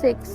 6।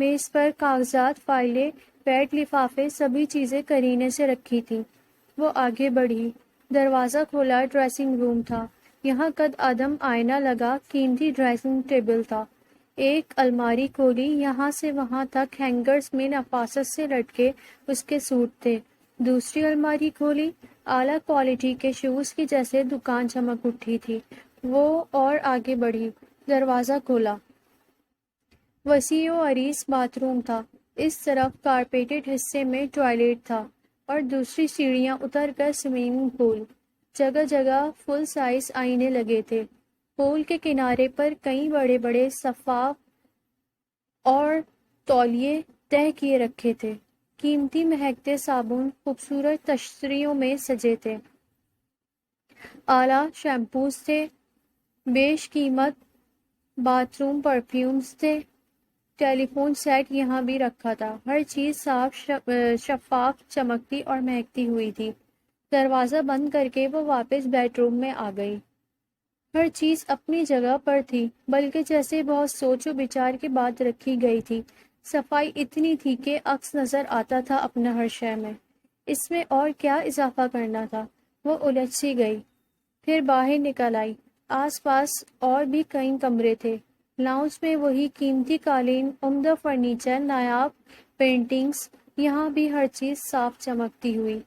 میز پر کاغذات، فائلیں، پیڈ، لفافے، سبھی چیزیں کرینہ سے رکھی تھیں۔ وہ آگے بڑھی، دروازہ کھولا۔ ڈریسنگ روم تھا۔ یہاں قد آدم آئینہ لگا قیمتی ڈریسنگ ٹیبل تھا۔ ایک الماری کھولی، یہاں سے وہاں تک ہینگرز میں نفاست سے لٹکے اس کے سوٹ تھے۔ دوسری الماری کھولی، اعلیٰ کوالٹی کے شوز کی جیسے دکان چمک اٹھی تھی۔ وہ اور آگے بڑھی، دروازہ کھولا۔ وسیع و عریض باتھ روم تھا۔ اس طرف کارپیٹڈ حصے میں ٹوائلٹ تھا اور دوسری سیڑھیاں اتر کر سوئمنگ پول۔ جگہ جگہ فل سائز آئینے لگے تھے۔ پول کے کنارے پر کئی بڑے بڑے صفاف اور تولیے تہہ کیے رکھے تھے۔ قیمتی مہکتے صابن خوبصورت تشتریوں میں سجے تھے۔ اعلیٰ شیمپوز تھے، بیش قیمت باتھ روم پرفیومز تھے۔ ٹیلی فون سیٹ یہاں بھی رکھا تھا۔ ہر چیز صاف، شفاف، چمکتی اور مہکتی ہوئی تھی۔ دروازہ بند کر کے وہ واپس بیڈ روم میں آ گئی۔ ہر چیز اپنی جگہ پر تھی، بلکہ جیسے بہت سوچ و بچار کے بعد رکھی گئی تھی۔ صفائی اتنی تھی کہ عکس نظر آتا تھا اپنا ہر شے میں۔ اس میں اور کیا اضافہ کرنا تھا؟ وہ الجھ سی گئی، پھر باہر نکل آئی۔ آس پاس اور بھی کئی کمرے تھے۔ لاؤنج میں وہی قیمتی قالین، عمدہ فرنیچر، نایاب پینٹنگز، یہاں بھی ہر چیز صاف چمکتی ہوئی۔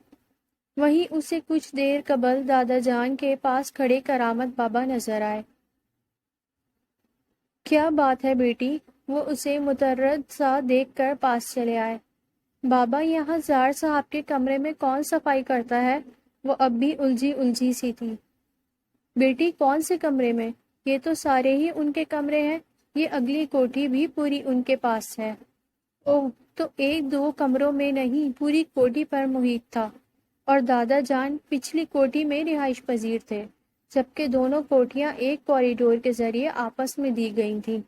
وہیں اسے کچھ دیر قبل دادا جان کے پاس کھڑے کرامت بابا نظر آئے۔ کیا بات ہے بیٹی؟ وہ اسے مترد سا دیکھ کر پاس چلے آئے۔ بابا، یہاں زار صاحب کے کمرے میں کون صفائی کرتا ہے؟ وہ اب بھی الجھی سی تھی۔ بیٹی، کون سے کمرے میں؟ یہ تو سارے ہی ان کے کمرے ہیں۔ یہ اگلی کوٹھی بھی پوری ان کے پاس ہے۔ اوہ، تو ایک دو کمروں میں نہیں، پوری کوٹھی پر محیط تھا، اور دادا جان پچھلی کوٹھی میں رہائش پذیر تھے، جبکہ دونوں کوٹھیاں ایک کوریڈور کے ذریعے آپس میں دی گئی تھیں۔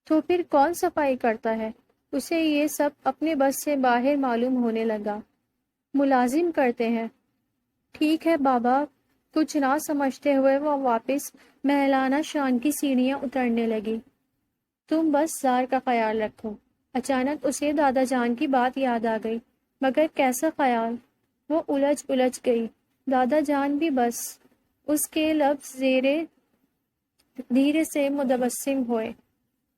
تو پھر کون صفائی کرتا ہے؟ اسے یہ سب اپنے بس سے باہر معلوم ہونے لگا۔ ملازم کرتے ہیں۔ ٹھیک ہے بابا۔ کچھ نہ سمجھتے ہوئے وہ واپس مہلانہ شان کی سیڑھیاں اترنے لگی۔ تم بس زار کا خیال رکھو۔ اچانک اسے دادا جان کی بات یاد آ گئی۔ مگر کیسا خیال؟ وہ الجھ گئی۔ دادا جان بھی بس۔ اس کے لفظ دھیرے سے متبسم ہوئے۔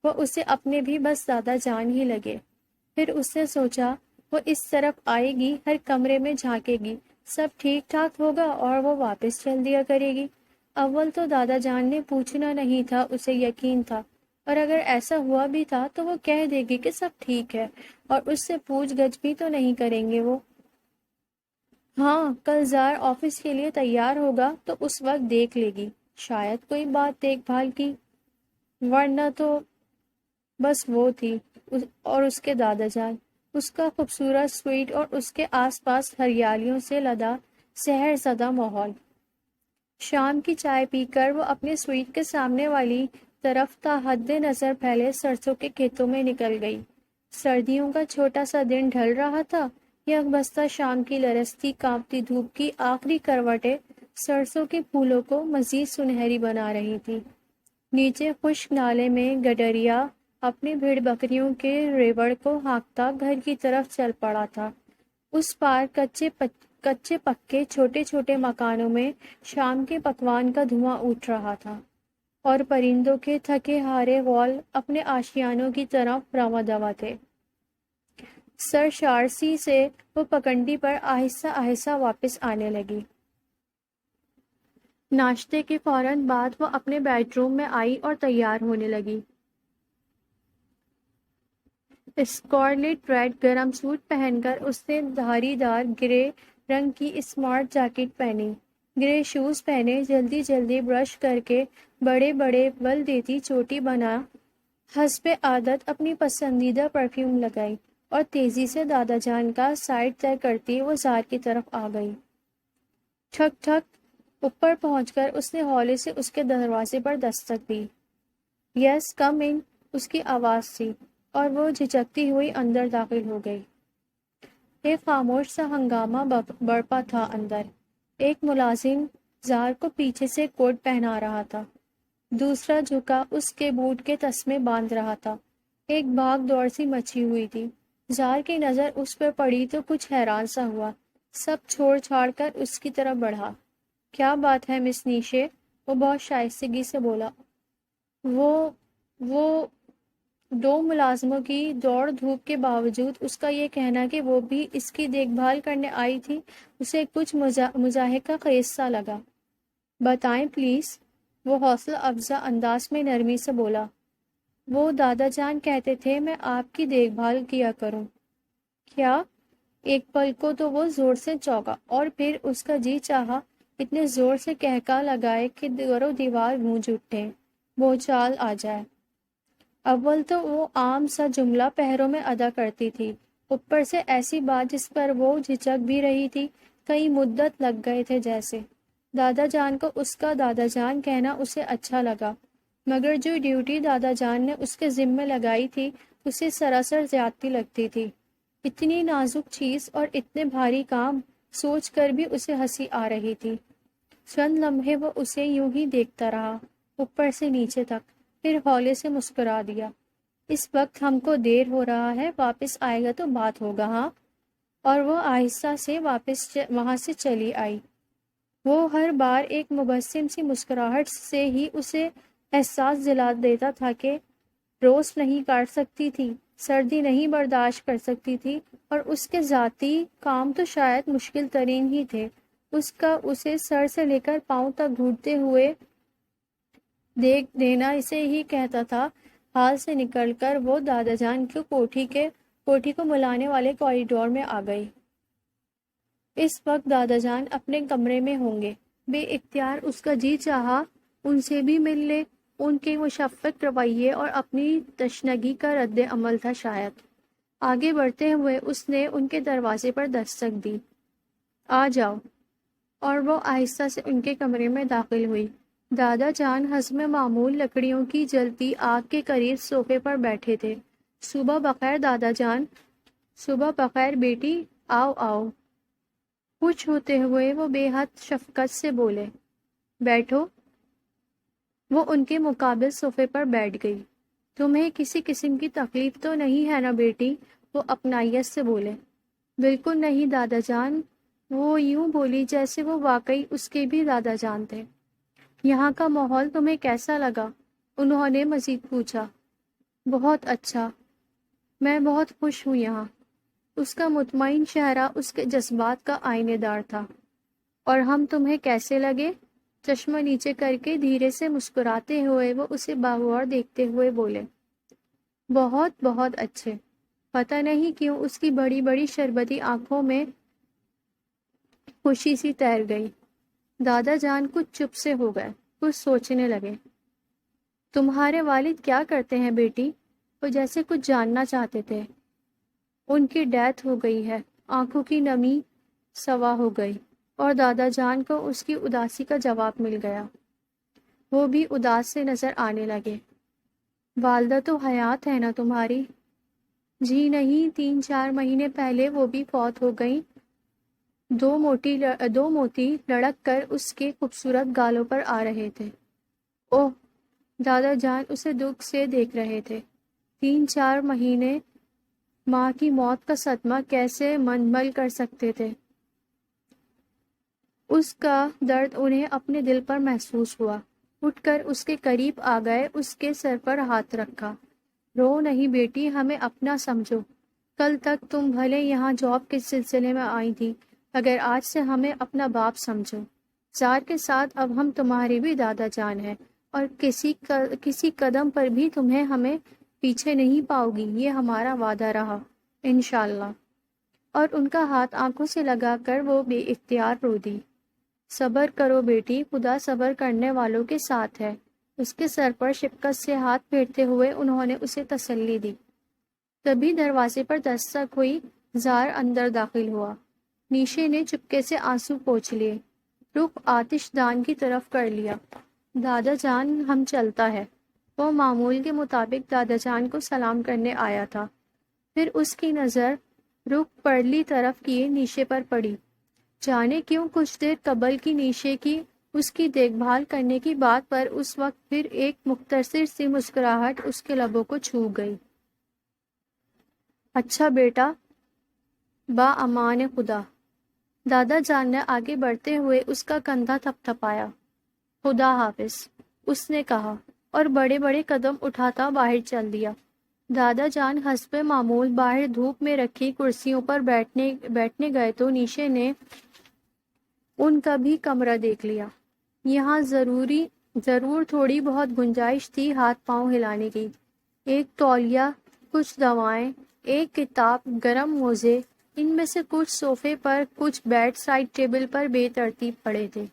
وہ اسے اپنے بھی بس دادا جان ہی لگے۔ پھر اس نے سوچا، وہ اس طرف آئے گی، ہر کمرے میں جھانکے گی، سب ٹھیک ٹھاک ہوگا اور وہ واپس چل دیا کرے گی۔ اول تو دادا جان نے پوچھنا نہیں تھا، اسے یقین تھا، اور اگر ایسا ہوا بھی تھا تو وہ کہہ دے گی کہ سب ٹھیک ہے، اور اس سے پوچھ گچھ بھی تو نہیں کریں گے وہ۔ ہاں، کل زار آفس کے لیے تیار ہوگا تو اس وقت دیکھ لے گی، شاید کوئی بات دیکھ بھال کی، ورنہ تو بس وہ تھی اور اس کے دادا جان، اس کا خوبصورت سویٹ اور اس کے آس پاس ہریالیوں سے لدا سحر زدہ ماحول۔ شام کی چائے پی کر وہ اپنے سویٹ کے سامنے والی طرف تا حد نظر پھیلے سرسوں کے کھیتوں میں نکل گئی۔ سردیوں کا چھوٹا سا دن ڈھل رہا تھا۔ یک بستہ شام کی لرزتی کانپتی دھوپ کی آخری کروٹیں سرسوں کے پھولوں کو مزید سنہری بنا رہی تھی۔ نیچے خشک نالے میں گڈریا اپنے بھیڑ بکریوں کے ریوڑ کو ہانکتا گھر کی طرف چل پڑا تھا۔ اس پار کچے پکے چھوٹے چھوٹے مکانوں میں شام کے پکوان کا دھواں اٹھ رہا تھا، اور پرندوں کے تھکے ہارے غول اپنے آشیانوں کی طرف رواں دواں تھے۔ سر شارسی سے وہ پگڈنڈی پر آہستہ آہستہ واپس آنے لگی۔ ناشتے کے فوراً بعد وہ اپنے بیڈ روم میں آئی اور تیار ہونے لگی۔ اسکارلیٹ ریڈ گرم سوٹ پہن کر اس نے دھاری دار گرے رنگ کی اسمارٹ جیکٹ پہنی، گرے شوز پہنے، جلدی جلدی برش کر کے بڑے بڑے بل دیتی چوٹی بنا، حسب عادت اپنی پسندیدہ پرفیوم لگائی، اور تیزی سے دادا جان کا سائڈ طے کرتی وہ زار کی طرف آ گئی۔ ٹھک ٹھک۔ اوپر پہنچ کر اس نے ہولے سے اس کے دروازے پر دستک دی۔ یس، کم ان، اس کی آواز تھی، اور وہ جھجکتی ہوئی اندر داخل ہو گئی۔ ایک خاموش سا ہنگامہ برپا تھا اندر۔ ایک ملازم زار کو پیچھے سے کوٹ پہنا رہا تھا، دوسرا جھکا اس کے بوٹ کے تسمے باندھ رہا تھا۔ ایک بھاگ دوڑ سی مچی ہوئی تھی۔ زار کی نظر اس پر پڑی تو کچھ حیران سا ہوا، سب چھوڑ چھاڑ کر اس کی طرف بڑھا۔ کیا بات ہے مس نیشے؟ وہ بہت شائستگی سے بولا۔ وہ دو ملازموں کی دوڑ دھوپ کے باوجود اس کا یہ کہنا کہ وہ بھی اس کی دیکھ بھال کرنے آئی تھی اسے کچھ مضحکہ خیز سا لگا۔ بتائیں پلیز، وہ حوصلہ افزا انداز میں نرمی سے بولا۔ وہ دادا جان کہتے تھے میں آپ کی دیکھ بھال کیا کروں۔ کیا؟ ایک پل کو تو وہ زور سے چونکا اور پھر اس کا جی چاہا اتنے زور سے کہکا لگائے کہ در و دیوار گونج اٹھے، بھونچال آ جائے۔ اول تو وہ عام سا جملہ پہروں میں ادا کرتی تھی، اوپر سے ایسی بات جس پر وہ جھجک بھی رہی تھی، کئی مدت لگ گئے تھے جیسے۔ دادا جان کو اس کا دادا جان کہنا اسے اچھا لگا، مگر جو ڈیوٹی دادا جان نے اس کے ذمے لگائی تھی اسے سراسر زیادتی لگتی تھی۔ اتنی نازک چیز اور اتنے بھاری کام سوچ کر بھی اسے ہنسی آ رہی تھی۔ چند لمحے وہ اسے یوں ہی دیکھتا رہا، اوپر سے نیچے تک، پھر ہولے سے مسکرا دیا۔ اس وقت ہم کو دیر ہو رہا ہے، واپس آئے گا تو بات ہوگا ہاں۔ اور وہ آہستہ سے واپس وہاں سے چلی آئی۔ وہ ہر بار ایک مبسم سی مسکراہٹ سے ہی اسے احساس دلا دیتا تھا کہ روز نہیں کاٹ سکتی تھی، سردی نہیں برداشت کر سکتی تھی، اور اس کے ذاتی کام تو شاید مشکل ترین ہی تھے۔ اس کا اسے سر سے لے کر پاؤں تک گھٹتے ہوئے دیکھ دینا اسے ہی کہتا تھا۔ ہال سے نکل کر وہ دادا جان کی کوٹھی کو ملانے والے کوریڈور میں آ گئی۔ اس وقت دادا جان اپنے کمرے میں ہوں گے۔ بے اختیار اس کا جی چاہا ان سے بھی مل لے، ان کے مشفق رویے اور اپنی تشنگی کا رد عمل تھا شاید۔ آگے بڑھتے ہوئے اس نے ان کے دروازے پر دستک دی۔ آ جاؤ۔ اور وہ آہستہ سے ان کے کمرے میں داخل ہوئی۔ دادا جان حسب معمول لکڑیوں کی جلتی آگ کے قریب صوفے پر بیٹھے تھے۔ صبح بخیر دادا جان۔ صبح بخیر بیٹی، آؤ آؤ۔ خوش ہوتے ہوئے وہ بے حد شفقت سے بولے۔ بیٹھو۔ وہ ان کے مقابل صوفے پر بیٹھ گئی۔ تمہیں کسی قسم کی تکلیف تو نہیں ہے نا بیٹی؟ وہ اپنائیت سے بولے۔ بالکل نہیں دادا جان، وہ یوں بولی جیسے وہ واقعی اس کے بھی دادا جان تھے۔ یہاں کا ماحول تمہیں کیسا لگا؟ انہوں نے مزید پوچھا۔ بہت اچھا، میں بہت خوش ہوں یہاں۔ اس کا مطمئن چہرہ اس کے جذبات کا آئینے دار تھا۔ اور ہم تمہیں کیسے لگے؟ چشمہ نیچے کر کے دھیرے سے مسکراتے ہوئے وہ اسے باغور دیکھتے ہوئے بولے۔ بہت بہت اچھے۔ پتہ نہیں کیوں اس کی بڑی بڑی شربتی آنکھوں میں خوشی سی تیر گئی۔ دادا جان کچھ چپ سے ہو گئے، کچھ سوچنے لگے۔ تمہارے والد کیا کرتے ہیں بیٹی؟ وہ جیسے کچھ جاننا چاہتے تھے۔ ان کی ڈیتھ ہو گئی ہے۔ آنکھوں کی نمی سوا ہو گئی اور دادا جان کو اس کی اداسی کا جواب مل گیا۔ وہ بھی اداس سے نظر آنے لگے۔ والدہ تو حیات ہے نا تمہاری؟ جی نہیں، 3-4 مہینے پہلے وہ بھی فوت ہو گئیں۔ دو موتی لڑک کر اس کے خوبصورت گالوں پر آ رہے تھے۔ اوہ! دادا جان اسے دکھ سے دیکھ رہے تھے۔ 3-4 مہینے ماں کی موت کا صدمہ کیسے منمل کر سکتے تھے؟ اس کا درد انہیں اپنے دل پر محسوس ہوا۔ اٹھ کر اس کے قریب آ گئے، اس کے سر پر ہاتھ رکھا۔ رو نہیں بیٹی، ہمیں اپنا سمجھو۔ کل تک تم بھلے یہاں جاب کے سلسلے میں آئی تھی، مگر آج سے ہمیں اپنا باپ سمجھو۔ زار کے ساتھ اب ہم تمہارے بھی دادا جان ہیں، اور کسی قدم پر بھی تمہیں ہمیں پیچھے نہیں پاؤ گی، یہ ہمارا وعدہ رہا، انشاءاللہ۔ اور ان کا ہاتھ آنکھوں سے لگا کر وہ بے اختیار رو دی۔ صبر کرو بیٹی، خدا صبر کرنے والوں کے ساتھ ہے۔ اس کے سر پر شفقت سے ہاتھ پھیرتے ہوئے انہوں نے اسے تسلی دی۔ تبھی دروازے پر دستک ہوئی، زار اندر داخل ہوا۔ نیشے نے چپکے سے آنسو پوچھ لیے، رخ آتش دان کی طرف کر لیا۔ دادا جان ہم چلتا ہے۔ وہ معمول کے مطابق دادا جان کو سلام کرنے آیا تھا، پھر اس کی نظر رخ پرلی طرف کیے نیشے پر پڑی۔ جانے کیوں کچھ دیر قبل کی نیشے کی اس کی دیکھ بھال کرنے کی بات پر اس وقت پھر ایک مختصر سی مسکراہٹ اس کے لبوں کو چھو گئی۔ اچھا بیٹا، با امان خدا۔ دادا جان نے آگے بڑھتے ہوئے اس کا کندھا تھپ تھپایا۔ خدا حافظ، اس نے کہا اور بڑے بڑے قدم اٹھاتا باہر چل دیا۔ دادا جان حسب معمول باہر دھوپ میں رکھی کرسیوں پر بیٹھنے گئے تو نیشے نے ان کا بھی کمرہ دیکھ لیا۔ یہاں ضرور تھوڑی بہت گنجائش تھی ہاتھ پاؤں ہلانے کی۔ ایک تولیہ، کچھ دوائیں، ایک کتاب، گرم موزے، ان میں سے کچھ صوفے پر، کچھ بیڈ سائڈ ٹیبل پر بے ترتیب پڑے تھے۔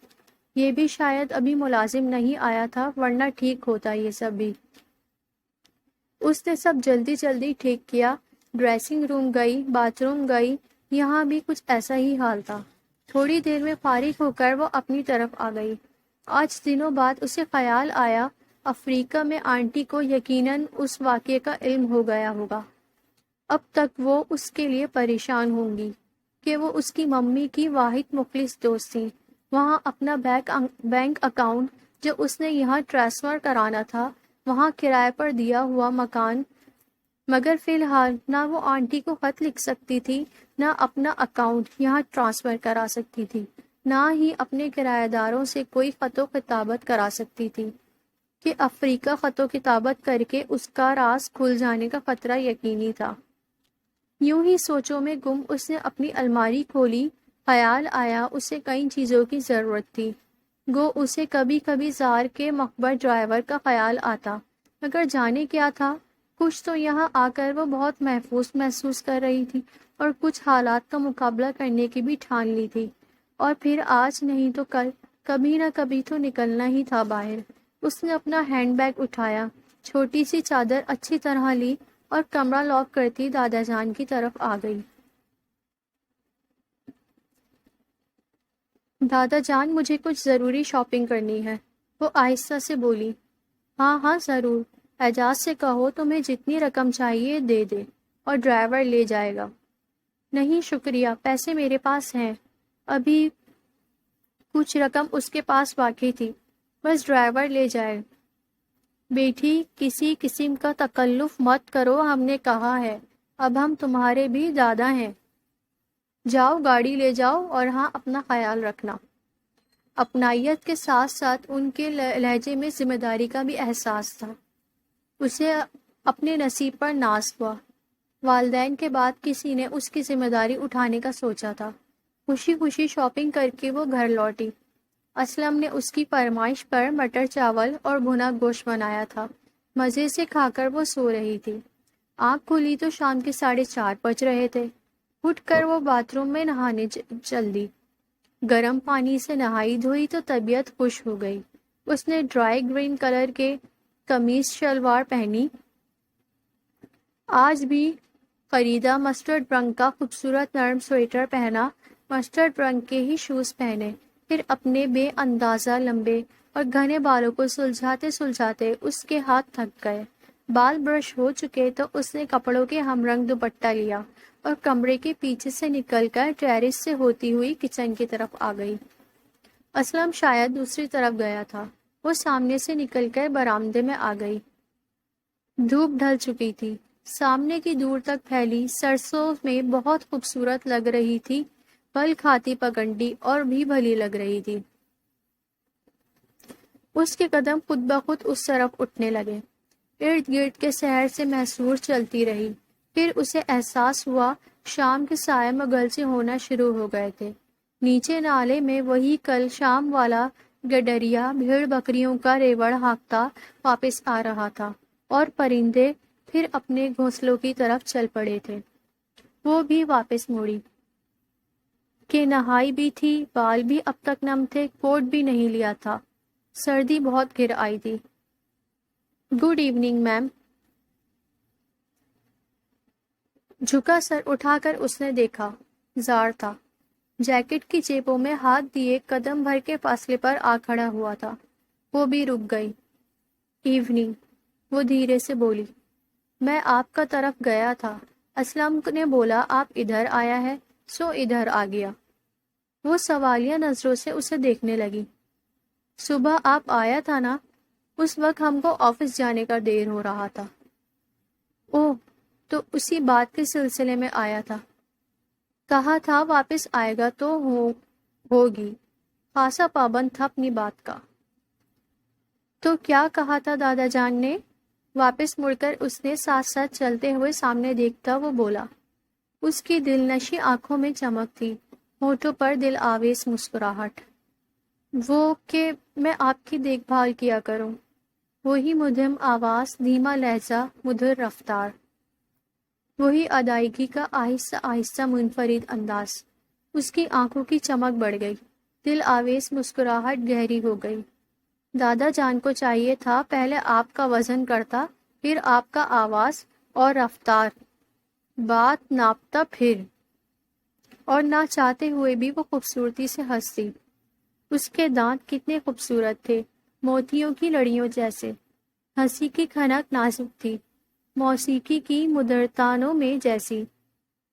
یہ بھی شاید ابھی ملازم نہیں آیا تھا، ورنہ ٹھیک ہوتا یہ سب بھی۔ اس نے سب جلدی جلدی ٹھیک کیا۔ ڈریسنگ روم گئی، باتھ روم گئی، یہاں بھی کچھ ایسا ہی حال تھا۔ تھوڑی دیر میں فارغ ہو کر وہ اپنی طرف آ گئی۔ آج دنوں بعد اسے خیال آیا افریقہ میں آنٹی کو یقیناً اس واقعے کا علم ہو گیا ہوگا۔ اب تک وہ اس کے لیے پریشان ہوں گی کہ وہ اس کی ممی کی واحد مخلص دوست تھیں۔ وہاں اپنا بینک اکاؤنٹ جو اس نے یہاں ٹرانسفر کرانا تھا، وہاں کرائے پر دیا ہوا مکان، مگر فی الحال نہ وہ آنٹی کو خط لکھ سکتی تھی، نہ اپنا اکاؤنٹ یہاں ٹرانسفر کرا سکتی تھی، نہ ہی اپنے کرایہ داروں سے کوئی خط و کتابت کرا سکتی تھی کہ افریقہ خط و کتابت کر کے اس کا راز کھل جانے کا خطرہ یقینی تھا۔ یوں ہی سوچوں میں گم اس نے اپنی الماری کھولی۔ خیال آیا اسے کئی چیزوں کی ضرورت تھی۔ گو اسے کبھی کبھی زار کے مخبر ڈرائیور کا خیال آتا، مگر جانے کیا تھا، کچھ تو یہاں آ کر وہ بہت محفوظ محسوس کر رہی تھی اور کچھ حالات کا مقابلہ کرنے کی بھی ٹھان لی تھی۔ اور پھر آج نہیں تو کل، کبھی نہ کبھی تو نکلنا ہی تھا باہر۔ اس نے اپنا ہینڈ بیگ اٹھایا، چھوٹی سی چادر اچھی طرح لی اور کمرہ لاک کرتی دادا جان کی طرف آ گئی۔ دادا جان، مجھے کچھ ضروری شاپنگ کرنی ہے، وہ آہستہ سے بولی۔ ہاں ہاں ضرور، اعجاز سے کہو تمہیں جتنی رقم چاہیے دے دے اور ڈرائیور لے جائے گا۔ نہیں شکریہ، پیسے میرے پاس ہیں۔ ابھی کچھ رقم اس کے پاس باقی تھی، بس ڈرائیور لے جائے۔ بیٹی، کسی قسم کا تکلف مت کرو، ہم نے کہا ہے، اب ہم تمہارے بھی دادا ہیں۔ جاؤ گاڑی لے جاؤ، اور ہاں اپنا خیال رکھنا۔ اپنائیت کے ساتھ ساتھ ان کے لہجے میں ذمہ داری کا بھی احساس تھا۔ اسے اپنے نصیب پر ناز ہوا۔ والدین کے بعد کسی نے اس کی ذمہ داری اٹھانے کا سوچا تھا۔ خوشی خوشی شاپنگ کر کے وہ گھر لوٹی۔ اسلم نے اس کی فرمائش پر مٹر چاول اور بھنا گوشت بنایا تھا۔ مزے سے کھا کر وہ سو رہی تھی۔ آنکھ کھلی تو شام کے 4:30 بج رہے تھے۔ اٹھ کر وہ باتھ روم میں نہانے چل دی۔ گرم پانی سے نہائی دھوئی تو طبیعت خوش ہو گئی۔ اس نے ڈرائی گرین کلر کے قمیص شلوار پہنی، آج بھی خریدا مسٹرڈ رنگ کا خوبصورت نرم سویٹر پہنا، مسٹرڈ رنگ کے ہی شوز پہنے، پھر اپنے بے اندازہ لمبے اور گھنے بالوں کو سلجھاتے سلجھاتے اس کے ہاتھ تھک گئے۔ بال برش ہو چکے تو اس نے کپڑوں کے ہم رنگ دوپٹہ لیا اور کمرے کے پیچھے سے نکل کر ٹیرس سے ہوتی ہوئی کچن کی طرف آ گئی۔ اسلم شاید دوسری طرف گیا تھا۔ وہ سامنے سے نکل کر برآمدے میں آ گئی۔ دھوپ ڈھل چکی تھی، سامنے کی دور تک پھیلی سرسوں میں بہت خوبصورت لگ رہی تھی، پھل کھاتی پگڈنڈی اور بھی بھلی لگ رہی تھی۔ اس کے قدم خود بخود اس طرف اٹھنے لگے، ارد گرد کے شہر سے محصور چلتی رہی۔ پھر اسے احساس ہوا شام کے سائے مغلطے ہونا شروع ہو گئے تھے۔ نیچے نالے میں وہی کل شام والا گڈریا بھیڑ بکریوں کا ریوڑ ہانکتا واپس آ رہا تھا، اور پرندے پھر اپنے گھونسلوں کی طرف چل پڑے تھے۔ وہ بھی واپس موڑی کہ نہائی بھی تھی، بال بھی اب تک نم تھے، کوٹ بھی نہیں لیا تھا، سردی بہت گر آئی تھی۔ Good evening ma'am. جھکا سر اٹھا کر اس نے دیکھا، زار تھا، جیکٹ کی جیبوں میں ہاتھ دیے قدم بھر کے فاصلے پر آ کھڑا ہوا تھا۔ وہ بھی رک گئی۔ ایوننگ، وہ دھیرے سے بولی۔ میں آپ کا طرف گیا تھا، اسلم نے بولا آپ ادھر آیا ہے، سو ادھر آ گیا۔ وہ سوالیہ نظروں سے اسے دیکھنے لگی۔ صبح آپ آیا تھا نا، اس وقت ہم کو آفس جانے کا دیر ہو رہا تھا۔ اوہ، تو اسی بات کے سلسلے میں آیا تھا۔ کہا تھا واپس آئے گا تو ہوگی۔ خاصا پابند تھا اپنی بات کا۔ تو کیا کہا تھا دادا جان نے؟ واپس مڑ کر اس نے ساتھ ساتھ چلتے ہوئے سامنے دیکھتا وہ بولا۔ اس کی دل نشی آنکھوں میں چمک تھی، ہونٹوں پر دل آویز مسکراہٹ۔ وہ کہ میں آپ کی دیکھ بھال کیا کروں۔ وہی مدھم آواز، دھیما لہجہ، مدھر رفتار، وہی ادائیگی کا آہستہ آہستہ منفرد انداز۔ اس کی آنکھوں کی چمک بڑھ گئی، دل آویز مسکراہٹ گہری ہو گئی۔ دادا جان کو چاہیے تھا پہلے آپ کا وزن کرتا، پھر آپ کا آواز اور رفتار، بات ناپتا پھر، اور نہ چاہتے ہوئے بھی وہ خوبصورتی سے ہنستی۔ اس کے دانت کتنے خوبصورت تھے، موتیوں کی لڑیوں جیسے۔ ہنسی کی کھنک نازک تھی، موسیقی کی مدرتانوں میں جیسی۔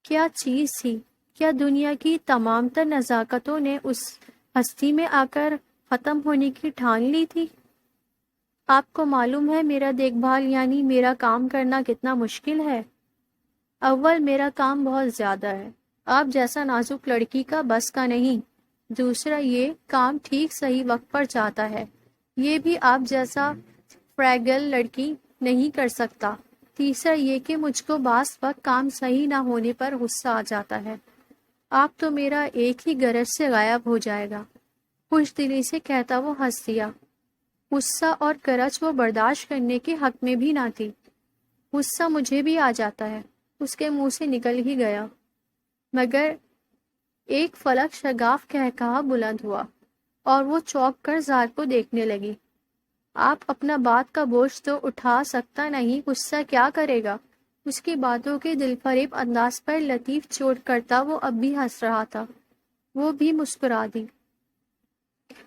کیا چیز تھی! کیا دنیا کی تمام تر نزاکتوں نے اس ہستی میں آ کر ختم ہونے کی ٹھان لی تھی؟ آپ کو معلوم ہے میرا دیکھ بھال یعنی میرا کام کرنا کتنا مشکل ہے؟ اول میرا کام بہت زیادہ ہے، آپ جیسا نازک لڑکی کا بس کا نہیں۔ دوسرا یہ کام ٹھیک صحیح وقت پر جاتا ہے، یہ بھی آپ جیسا فریگل لڑکی نہیں کر سکتا۔ تیسرا یہ کہ مجھ کو بعض وقت کام صحیح نہ ہونے پر غصہ آ جاتا ہے۔ آپ تو میرا ایک ہی گرج سے غائب ہو جائے گا۔ خوش دلی سے کہتا وہ ہنس دیا۔ غصہ اور گرج وہ برداشت کرنے کے حق میں بھی نہ تھی۔ غصہ مجھے بھی آ جاتا ہے، اس کے منہ سے نکل ہی گیا، مگر ایک فلک شگاف قہقہا بلند ہوا اور وہ چونک کر زار کو دیکھنے لگی۔ آپ اپنا بات کا بوجھ تو اٹھا سکتا نہیں، غصہ کیا کرے گا؟ اس کی باتوں کے دل فریب انداز پر لطیف چوٹ کرتا وہ اب بھی ہنس رہا تھا۔ وہ بھی مسکرا دی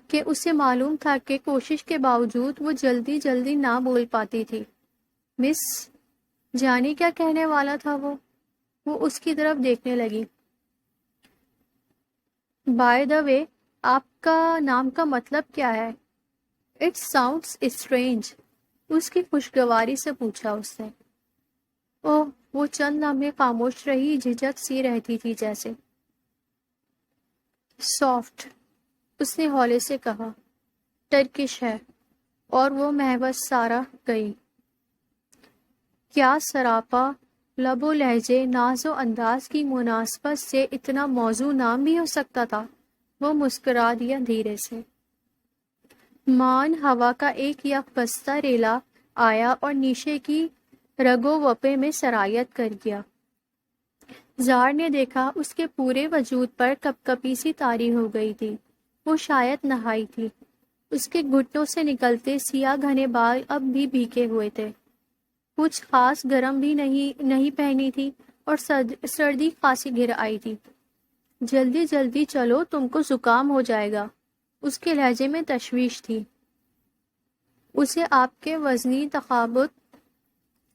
کہ اسے معلوم تھا کہ کوشش کے باوجود وہ جلدی جلدی نہ بول پاتی تھی۔ مس، جانے کیا کہنے والا تھا وہ اس کی طرف دیکھنے لگی۔ بائی دا وے، آپ کا نام کا مطلب کیا ہے؟ اٹ ساؤنڈز اسٹرینج، اس کی خوشگواری سے پوچھا اس نے۔ اوہ، وہ چند لمحے خاموش رہی، جھجک سی رہتی تھی جیسے۔ سافٹ، اس نے ہولے سے کہا، ٹرکش ہے، اور وہ محوس سارا گئی۔ کیا سراپا لب و لہجے، ناز و انداز کی مناسبت سے اتنا موزوں نام بھی ہو سکتا تھا؟ وہ مسکرا دیا دھیرے سے۔ مان ہوا کا ایک یک بستہ ریلا آیا اور نیشے کی رگو وپے میں سرایت کر گیا۔ زار نے دیکھا اس کے پورے وجود پر کپ کپی سی طاری ہو گئی تھی۔ وہ شاید نہائی تھی، اس کے گھٹنوں سے نکلتے سیاہ گھنے بال اب بھی بھیگے ہوئے تھے۔ کچھ خاص گرم بھی نہیں پہنی تھی اور سردی خاصی گھر آئی تھی۔ جلدی جلدی چلو، تم کو زکام ہو جائے گا، اس کے لہجے میں تشویش تھی۔ اسے آپ کے وزنی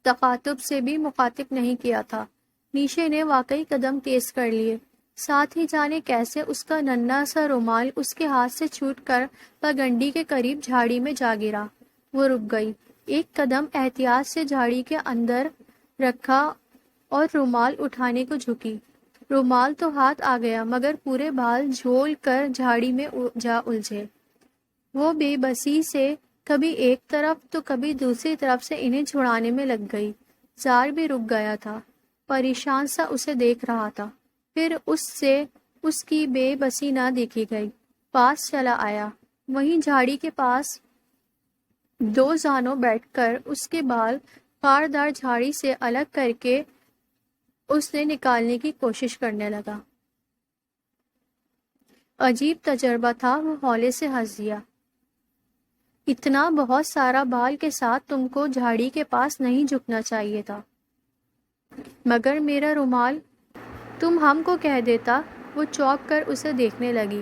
تخاطب سے بھی مخاطب نہیں کیا تھا۔ نیشے نے واقعی قدم تیز کر لیے، ساتھ ہی جانے کیسے اس کا ننھا سا رومال اس کے ہاتھ سے چھوٹ کر پگڈنڈی کے قریب جھاڑی میں جا گرا۔ وہ رک گئی، ایک قدم احتیاط سے جھاڑی کے اندر رکھا اور رومال اٹھانے کو جھکی۔ رومال تو ہاتھ آ گیا مگر پورے بال جھول کر جھاڑی میں جا الجھے۔ وہ بے بسی سے کبھی ایک طرف تو کبھی دوسری طرف سے انہیں چھڑانے میں لگ گئی۔ زار بھی رک گیا تھا، پریشان سا اسے دیکھ رہا تھا۔ پھر اس سے اس کی بے بسی نہ دیکھی گئی، پاس چلا آیا، وہیں جھاڑی کے پاس دو زانوں بیٹھ کر اس کے بال خاردار جھاڑی سے الگ کر کے اس نے نکالنے کی کوشش کرنے لگا۔ عجیب تجربہ تھا، وہ ہولے سے ہنس دیا۔ اتنا بہت سارا بال کے ساتھ تم کو جھاڑی کے پاس نہیں جھکنا چاہیے تھا۔ مگر میرا رومال تم ہم کو کہہ دیتا۔ وہ چونک کر اسے دیکھنے لگی۔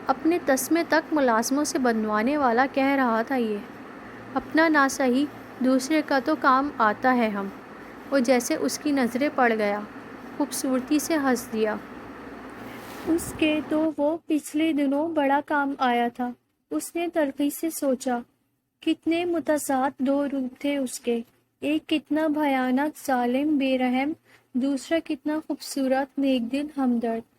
اپنے تسمے تک ملازموں سے بنوانے والا کہہ رہا تھا یہ۔ اپنا نہ صحیح، دوسرے کا تو کام آتا ہے ہم۔ وہ جیسے اس کی نظریں پڑ گیا، خوبصورتی سے ہنس دیا۔ اس کے تو وہ پچھلے دنوں بڑا کام آیا تھا۔ اس نے تلخی سے سوچا، کتنے متضاد دو روپ تھے اس کے، ایک کتنا بھیانک ظالم بے رحم، دوسرا کتنا خوبصورت نیک دل ہمدرد۔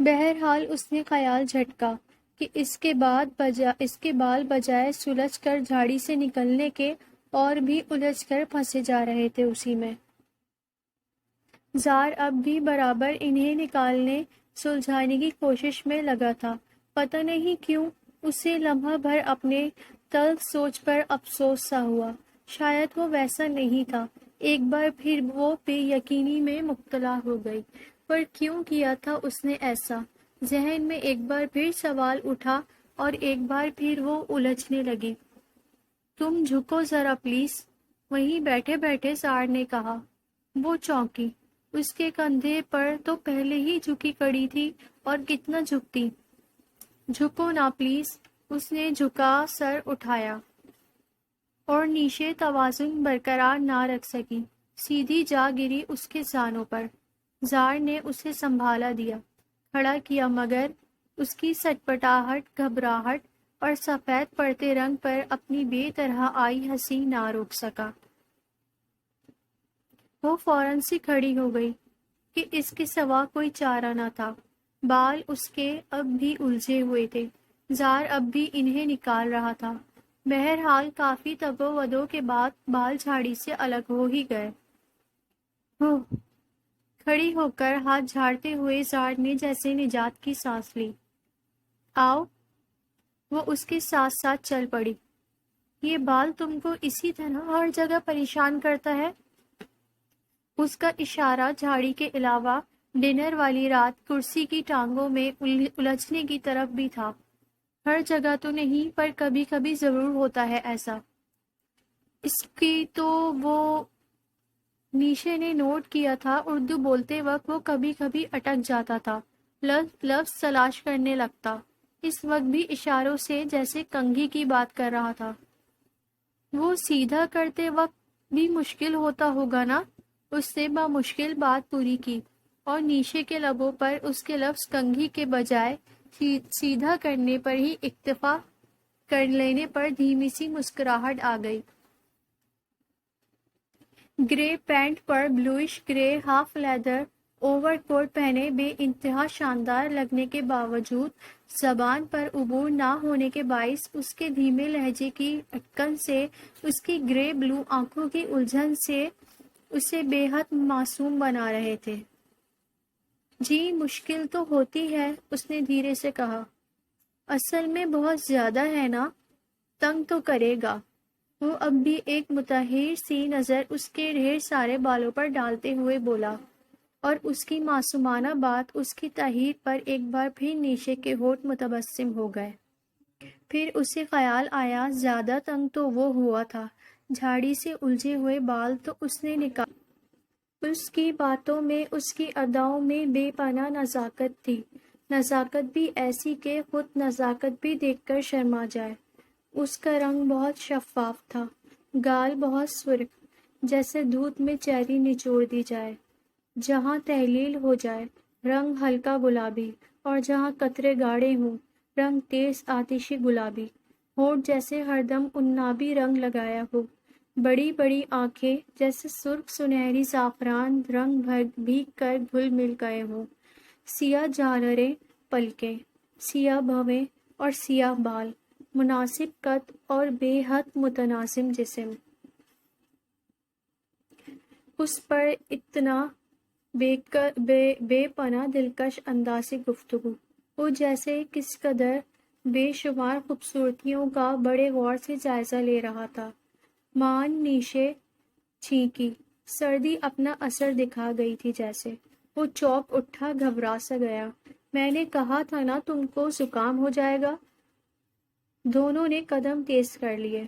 بہرحال اس نے خیال جھٹکا کہ اس کے بال بجائے سلجھ کر جھاڑی سے نکلنے کے اور بھی الجھ کر پھنسے جا رہے تھے اسی میں۔ زار اب بھی برابر انہیں نکالنے سلجھانے کی کوشش میں لگا تھا۔ پتہ نہیں کیوں اسے لمحہ بھر اپنے تلخ سوچ پر افسوس سا ہوا۔ شاید وہ ویسا نہیں تھا۔ ایک بار پھر وہ بے یقینی میں مبتلا ہو گئی۔ پر کیوں کیا تھا اس نے ایسا؟ ذہن میں ایک بار پھر سوال اٹھا اور ایک بار پھر وہ الجھنے لگی۔ تم جھکو ذرا پلیز، وہیں بیٹھے بیٹھے زار نے کہا۔ وہ چونکی۔ اس کے کندھے پر تو پہلے ہی جھکی کڑی تھی، اور کتنا جھکتی۔ جھکو نا پلیز۔ اس نے جھکا سر اٹھایا اور نیشے توازن برقرار نہ رکھ سکی، سیدھی جا گری اس کے زانوں پر۔ زار نے اسے سنبھالا دیا، کھڑا کیا، مگر اس کی سٹپٹاہٹ، گھبراہٹ اور سفید پڑتے رنگ پر اپنی بے طرح آئی ہنسی نہ روک سکا۔ وہ فوراً سے کھڑی ہو گئی کہ اس کے سوا کوئی چارہ نہ تھا۔ بال اس کے اب بھی الجھے ہوئے تھے، زار اب بھی انہیں نکال رہا تھا۔ بہرحال کافی تگ و دو کے بعد بال جھاڑی سے الگ ہو ہی گئے۔ کھڑی ہو کر ہاتھ جھاڑتے ہوئے زار نے جیسے نجات کی سانس لی۔ آؤ، وہ اس کے ساتھ ساتھ چل پڑی۔ یہ بال تم کو اسی طرح ہر جگہ پریشان کرتا ہے؟ اس کا اشارہ جھاڑی کے علاوہ ڈنر والی رات کرسی کی ٹانگوں میں الجھنے کی طرف بھی تھا۔ ہر جگہ تو نہیں، پر کبھی کبھی ضرور ہوتا ہے ایسا۔ اس کی تو وہ نیشے نے نوٹ کیا تھا، اردو بولتے وقت وہ کبھی کبھی اٹک جاتا تھا، لفظ تلاش کرنے لگتا۔ اس وقت بھی اشاروں سے جیسے کنگھی کی بات کر رہا تھا۔ وہ سیدھا کرتے وقت بھی مشکل ہوتا ہوگا نا؟ اس نے بامشکل بات پوری کی، اور نیشے کے لبوں پر اس کے لفظ کنگھی کے بجائے سیدھا کرنے پر ہی اکتفا کر لینے پر دھیمی سی مسکراہٹ آ گئی۔ گرے پینٹ پر بلوئش گرے ہاف لیدر اوور کوٹ پہنے بے انتہا شاندار لگنے کے باوجود زبان پر عبور نہ ہونے کے باعث اس کے دھیمے لہجے کی اٹکن سے، اس کی گرے بلو آنکھوں کی الجھن سے اسے بے حد معصوم بنا رہے تھے۔ جی مشکل تو ہوتی ہے، اس نے دھیرے سے کہا۔ اصل میں بہت زیادہ ہے نا، تنگ تو کرے گا۔ وہ اب بھی ایک متحیر سی نظر اس کے ڈھیر سارے بالوں پر ڈالتے ہوئے بولا، اور اس کی معصومانہ بات، اس کی تحریر پر ایک بار پھر نیشے کے ہونٹ متبسم ہو گئے۔ پھر اسے خیال آیا، زیادہ تنگ تو وہ ہوا تھا، جھاڑی سے الجھے ہوئے بال تو اس نے نکال۔ اس کی باتوں میں، اس کی اداؤں میں بے پناہ نزاکت تھی، نزاکت بھی ایسی کہ خود نزاکت بھی دیکھ کر شرما جائے۔ اس کا رنگ بہت شفاف تھا، گال بہت سرخ، جیسے دودھ میں چیری نچوڑ دی جائے، جہاں تحلیل ہو جائے رنگ ہلکا گلابی، اور جہاں قطرے گاڑھے ہوں رنگ تیز آتشی گلابی، ہونٹ جیسے ہردم عنابی رنگ لگایا ہو، بڑی بڑی آنکھیں جیسے سرخ سنہری زعفران رنگ بھیگ کر گھل مل گئے ہوں، سیاہ جھالریں پلکیں، سیاہ بھویں اور سیاہ بال، مناسب قد اور بے حد متناسب جسم۔ اس پر اتنا بے پناہ دلکش انداز گفتگو، وہ جیسے کس قدر بے شمار خوبصورتیوں کا بڑے غور سے جائزہ لے رہا تھا۔ مان نیشے چھینکی، سردی اپنا اثر دکھا گئی تھی جیسے۔ وہ چونک اٹھا، گھبرا سا گیا۔ میں نے کہا تھا نا تم کو زکام ہو جائے گا۔ دونوں نے قدم تیز کر لیے۔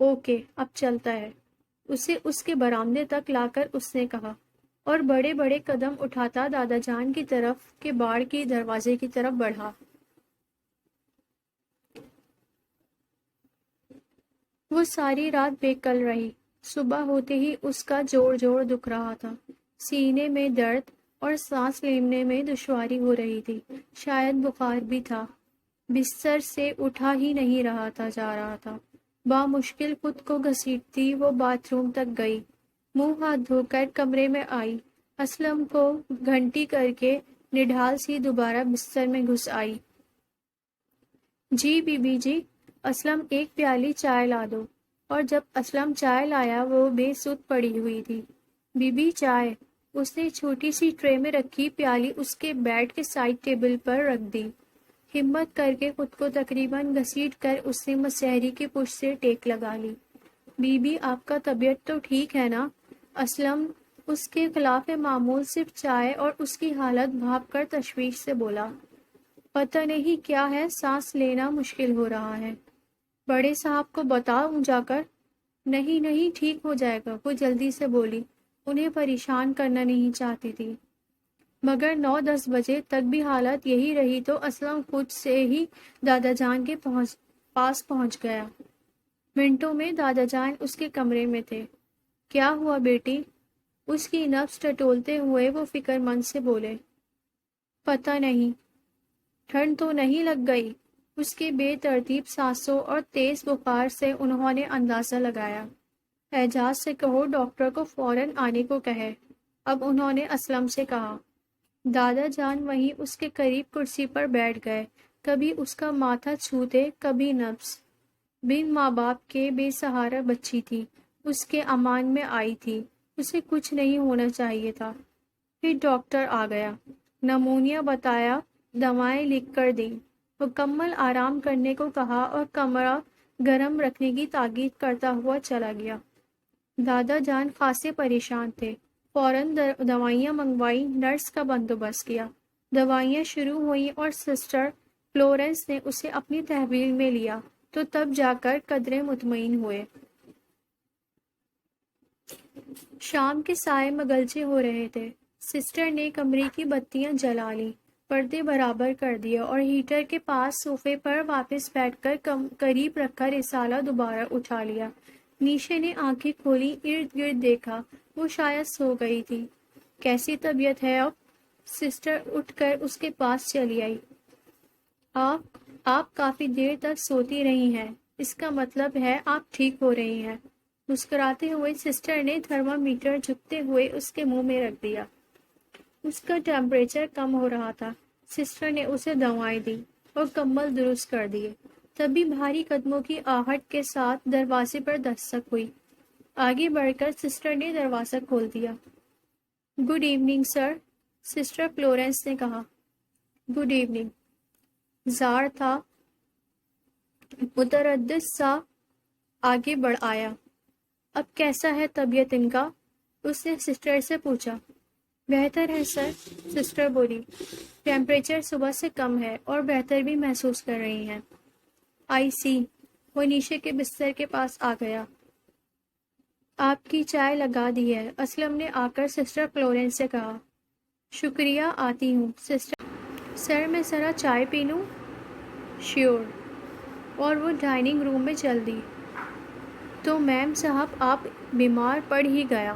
اوکے، اب چلتا ہے، اسے اس کے برآمدے تک لا کر اس نے کہا، اور بڑے بڑے قدم اٹھاتا دادا جان کی طرف کے باڑ کے دروازے کی طرف بڑھا۔ وہ ساری رات بے کل رہی۔ صبح ہوتے ہی اس کا جوڑ جوڑ دکھ رہا تھا، سینے میں درد اور سانس لینے میں دشواری ہو رہی تھی، شاید بخار بھی تھا۔ بستر سے اٹھا ہی نہیں جا رہا تھا۔ بامشکل خود کو گھسیٹتی وہ باتھ روم تک گئی، منہ ہاتھ دھو کر کمرے میں آئی، اسلم کو گھنٹی کر کے نڈھال سی دوبارہ بستر میں گھس آئی۔ جی بی بی جی، اسلم ایک پیالی چائے لا دو۔ اور جب اسلم چائے لایا وہ بے سدھ پڑی ہوئی تھی۔ بی بی چائے۔ اس نے چھوٹی سی ٹرے میں رکھی پیالی اس کے بیڈ کے سائڈ ٹیبل پر رکھ دی۔ ہمت کر کے خود کو تقریباً گھسیٹ کر اس نے مسحری کی پشت سے ٹیک لگا لی۔ بی بی آپ کا طبیعت تو ٹھیک ہے نا؟ اسلم اس کے خلاف معمول صرف چائے اور اس کی حالت بھاپ کر تشویش سے بولا، پتہ نہیں کیا ہے، سانس لینا مشکل ہو رہا ہے۔ بڑے صاحب کو بتاؤں جا کر؟ نہیں نہیں، ٹھیک ہو جائے گا، وہ جلدی سے بولی، انہیں پریشان کرنا نہیں چاہتی تھی۔ مگر 9-10 بجے تک بھی حالت یہی رہی تو اسلم خود سے ہی دادا جان کے پاس پہنچ گیا۔ منٹوں میں دادا جان اس کے کمرے میں تھے۔ کیا ہوا بیٹی؟ اس کی نبض ٹٹولتے ہوئے وہ فکر مند سے بولے۔ پتہ نہیں، ٹھنڈ تو نہیں لگ گئی؟ اس کے بے ترتیب سانسوں اور تیز بخار سے انہوں نے اندازہ لگایا۔ اعجاز سے کہو ڈاکٹر کو فوراً آنے کو کہے، اب انہوں نے اسلم سے کہا۔ دادا جان وہیں اس کے قریب کرسی پر بیٹھ گئے، کبھی اس کا ماتھا چھوتے کبھی نبض۔ بن ماں باپ کے بے سہارا بچی تھی، اس کے امان میں آئی تھی، اسے کچھ نہیں ہونا چاہیے تھا۔ پھر ڈاکٹر آ گیا، نمونیا بتایا، دوائیں لکھ کر دیں، مکمل آرام کرنے کو کہا اور کمرہ گرم رکھنے کی تاکید کرتا ہوا چلا گیا۔ دادا جان خاصے پریشان تھے، فوراً دوائیاں منگوائیں، نرس کا بندوبست کیا، دوائیاں شروع ہوئیں اور سسٹر فلورنس نے اسے اپنی تحویل میں لیا تو تب جا کر قدرے مطمئن ہوئے۔ شام کے سائے مغلچے ہو رہے تھے۔ سسٹر نے کمرے کی بتیاں جلا لیں، پردے برابر کر دیے اور ہیٹر کے پاس صوفے پر واپس بیٹھ کر قریب رکھا رسالہ دوبارہ اٹھا لیا۔ نیشے نے آنکھیں کھولی، ارد گرد دیکھا، وہ شاید سو گئی تھی۔ کیسی طبیعت ہے اب؟ سسٹر اٹھ کر اس کے پاس چلی آئی۔ آپ کافی دیر تک سوتی رہی ہیں، اس کا مطلب ہے آپ ٹھیک ہو رہی ہیں۔ مسکراتے ہوئے سسٹر نے تھرما میٹر جھکتے ہوئے اس کے منہ میں رکھ دیا۔ اس کا ٹیمپریچر کم ہو رہا تھا۔ سسٹر نے اسے دوائیں دی اور کمبل درست کر دیے۔ تبھی بھاری قدموں کی آہٹ کے ساتھ دروازے پر دستک ہوئی۔ آگے بڑھ کر سسٹر نے دروازہ کھول دیا۔ Good evening sir, sister Florence نے کہا۔ Good evening. زار تھا متردد سا آگے بڑھ آیا۔ اب کیسا ہے طبیعت ان کا؟ اس نے سسٹر سے پوچھا۔ بہتر ہے سر، سسٹر بولی، ٹیمپریچر صبح سے کم ہے اور بہتر بھی محسوس کر رہی ہیں۔ آئی سی۔ وہ نیشے کے بستر کے پاس آ گیا۔ آپ کی چائے لگا دی ہے، اسلم نے آ کر سسٹر فلورنس سے کہا۔ شکریہ، آتی ہوں سسٹر۔ سر میں ذرا چائے پی لوں؟ شیور۔ اور وہ ڈائننگ روم میں چل دی۔ تو میم صاحب آپ بیمار پڑ ہی گیا،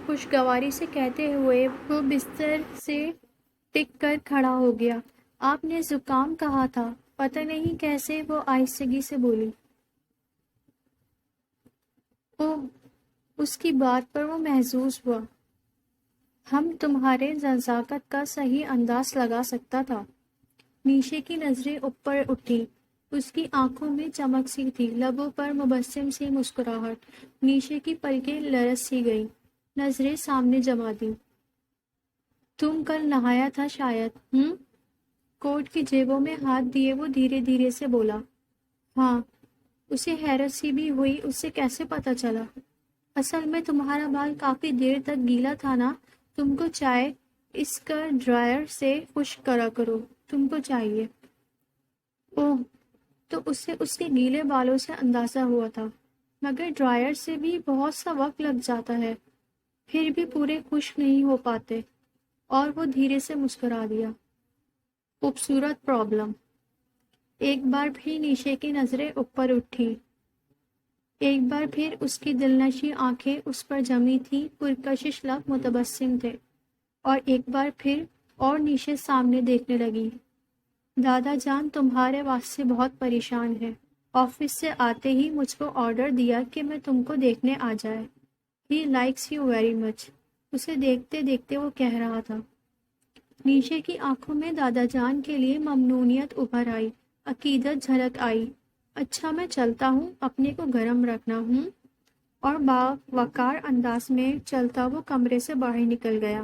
خوشگواری سے کہتے ہوئے وہ بستر سے ٹک کر کھڑا ہو گیا۔ آپ نے زکام کہا تھا، پتہ نہیں کیسے، وہ آہستگی سے بولی۔ اس کی بات پر وہ محظوظ ہوا۔ ہم تمہارے نزاکت کا صحیح انداز لگا سکتا تھا۔ نیشے کی نظریں اوپر اٹھی، اس کی آنکھوں میں چمک سی تھی، لبوں پر مبسم سی مسکراہٹ۔ نیشے کی پلکیں لرز سی گئی، نظریں سامنے جما دی۔ تم کل نہایا تھا شاید، کوٹ کی جیبوں میں ہاتھ دیے وہ دھیرے دھیرے سے بولا۔ ہاں۔ اسے حیرت سی بھی ہوئی، اسے کیسے پتہ چلا؟ اصل میں تمہارا بال کافی دیر تک گیلا تھا نا، تم کو چائے اس کا ڈرائر سے خشک کرا کرو، تم کو چاہیے۔ اوہ، تو اسے اس کے گیلے بالوں سے اندازہ ہوا تھا، مگر ڈرائر سے بھی بہت سا وقت لگ جاتا ہے، پھر بھی پورے خشک نہیں ہو پاتے۔ اور وہ دھیرے سے مسکرا دیا۔ خوبصورت پرابلم۔ ایک بار پھر نیشے کی نظریں اوپر اٹھی، ایک بار پھر اس کی دلنشیں آنکھیں اس پر جمی تھیں، پرکشش لب متبسم تھے، اور ایک بار پھر اور نیشے سامنے دیکھنے لگی۔ دادا جان تمہارے واسطے بہت پریشان ہے، آفس سے آتے ہی مجھ کو آرڈر دیا کہ میں تم کو دیکھنے آ جائے۔ He likes you very much, اسے دیکھتے دیکھتے وہ کہہ رہا تھا۔ نیشے کی آنکھوں میں دادا جان کے لیے ممنونیت ابھر آئی، عقیدت جھلک آئی۔ اچھا میں چلتا ہوں، اپنے کو گرم رکھنا ہوں، اور باوقار انداز میں چلتا وہ کمرے سے باہر نکل گیا۔